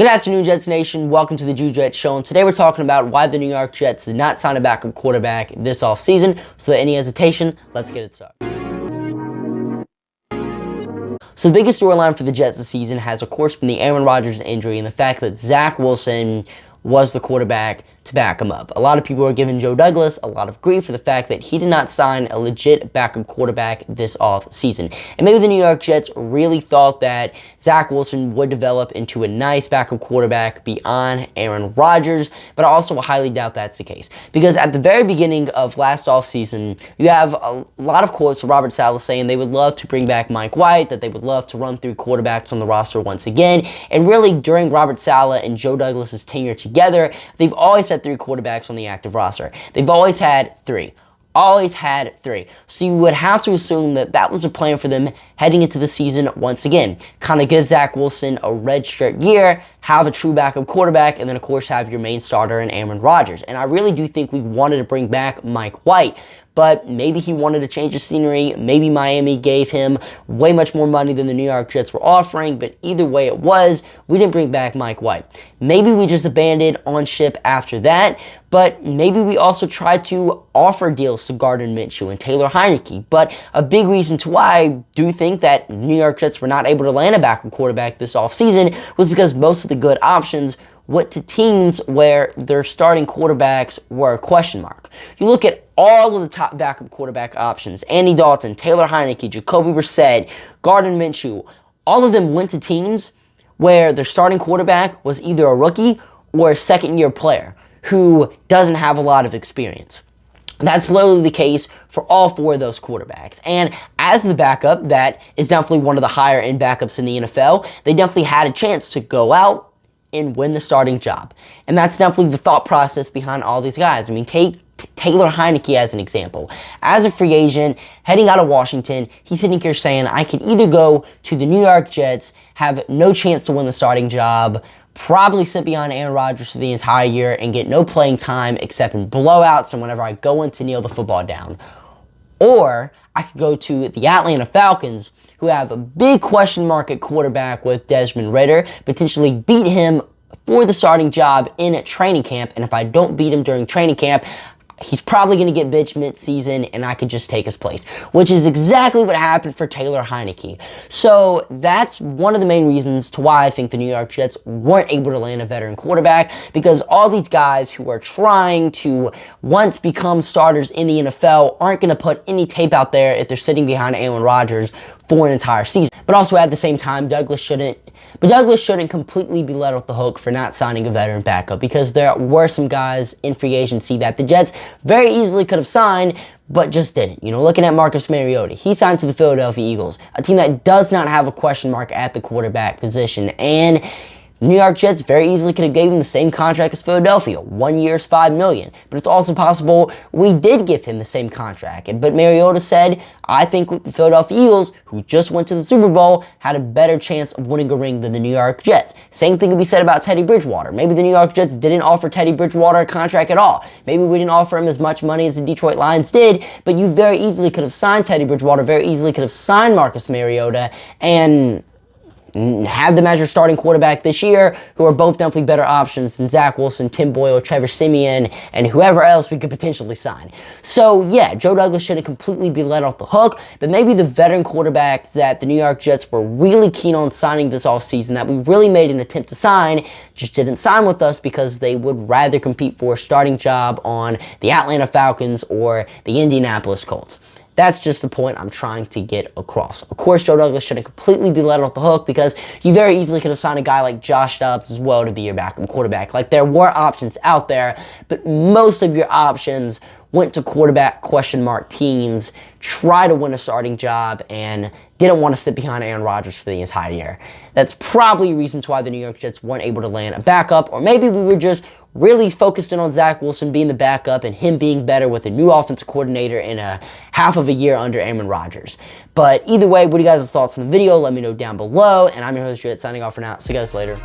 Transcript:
Good afternoon, Jets Nation. Welcome to the Juju Jets Show. And today we're talking about why the New York Jets did not sign a backup quarterback this offseason. So without any hesitation, let's get it started. So the biggest storyline for the Jets this season has, of course, been the Aaron Rodgers injury and the fact that Zach Wilson was the quarterback to back him up. A lot of people are giving Joe Douglas a lot of grief for the fact that he did not sign a legit backup quarterback this off-season. And maybe the New York Jets really thought that Zach Wilson would develop into a nice backup quarterback beyond Aaron Rodgers, but I also highly doubt that's the case. Because at the very beginning of last off-season, you have a lot of quotes from Robert Saleh saying they would love to bring back Mike White, that they would love to run through quarterbacks on the roster once again. And really, during Robert Saleh and Joe Douglas's tenure together, they've always had 3 quarterbacks on the active roster. They've always had 3. Always had 3. So you would have to assume that that was the plan for them heading into the season once again. Kind of give Zach Wilson a red shirt year, have a true backup quarterback, and then of course have your main starter in Aaron Rodgers. And I really do think we wanted to bring back Mike White. But maybe he wanted to change the scenery. Maybe Miami gave him way much more money than the New York Jets were offering. But either way it was, we didn't bring back Mike White. Maybe we just abandoned on ship after that. But maybe we also tried to offer deals to Gardner Minshew and Taylor Heinicke. But a big reason to why I do think that New York Jets were not able to land a backup quarterback this offseason was because most of the good options went to teams where their starting quarterbacks were a question mark. You look at all of the top backup quarterback options: Andy Dalton, Taylor Heinicke, Jacoby Brissett, Gardner Minshew. All of them went to teams where their starting quarterback was either a rookie or a second-year player who doesn't have a lot of experience. That's literally the case for all 4 of those quarterbacks. And as the backup, that is definitely one of the higher-end backups in the NFL. They definitely had a chance to go out and win the starting job. And that's definitely the thought process behind all these guys. I mean, take Taylor Heinicke as an example. As a free agent, heading out of Washington, he's sitting here saying, I could either go to the New York Jets, have no chance to win the starting job, probably sit behind Aaron Rodgers for the entire year, and get no playing time except in blowouts and whenever I go in to kneel the football down. Or I could go to the Atlanta Falcons, who have a big question mark at quarterback with Desmond Ridder, potentially beat him for the starting job in training camp, and if I don't beat him during training camp, he's probably going to get benched mid-season, and I could just take his place, which is exactly what happened for Taylor Heinicke. So that's one of the main reasons to why I think the New York Jets weren't able to land a veteran quarterback, because all these guys who are trying to once become starters in the NFL aren't going to put any tape out there if they're sitting behind Aaron Rodgers for an entire season. But also at the same time, Douglas shouldn't completely be let off the hook for not signing a veteran backup, because there were some guys in free agency that the Jets very easily could have signed, but just didn't. You know, looking at Marcus Mariota, he signed to the Philadelphia Eagles, a team that does not have a question mark at the quarterback position, and New York Jets very easily could have gave him the same contract as Philadelphia. 1 year's $5 million. But it's also possible we did give him the same contract. But Mariota said, I think the Philadelphia Eagles, who just went to the Super Bowl, had a better chance of winning a ring than the New York Jets. Same thing could be said about Teddy Bridgewater. Maybe the New York Jets didn't offer Teddy Bridgewater a contract at all. Maybe we didn't offer him as much money as the Detroit Lions did, but you very easily could have signed Teddy Bridgewater, very easily could have signed Marcus Mariota, and have them as your starting quarterback this year, who are both definitely better options than Zach Wilson, Tim Boyle, Trevor Siemian, and whoever else we could potentially sign. So yeah, Joe Douglas shouldn't completely be let off the hook, but maybe the veteran quarterbacks that the New York Jets were really keen on signing this offseason, that we really made an attempt to sign, just didn't sign with us because they would rather compete for a starting job on the Atlanta Falcons or the Indianapolis Colts. That's just the point I'm trying to get across. Of course, Joe Douglas shouldn't completely be let off the hook, because you very easily could have signed a guy like Josh Dobbs as well to be your backup quarterback. Like, there were options out there, but most of your options went to quarterback question mark teams, try to win a starting job, and didn't want to sit behind Aaron Rodgers for the entire year. That's probably a reason why the New York Jets weren't able to land a backup, or maybe we were just really focused in on Zach Wilson being the backup and him being better with a new offensive coordinator in a half of a year under Aaron Rodgers. But either way, what are you guys' thoughts on the video? Let me know down below, and I'm your host, Jet, signing off for now. See you guys later.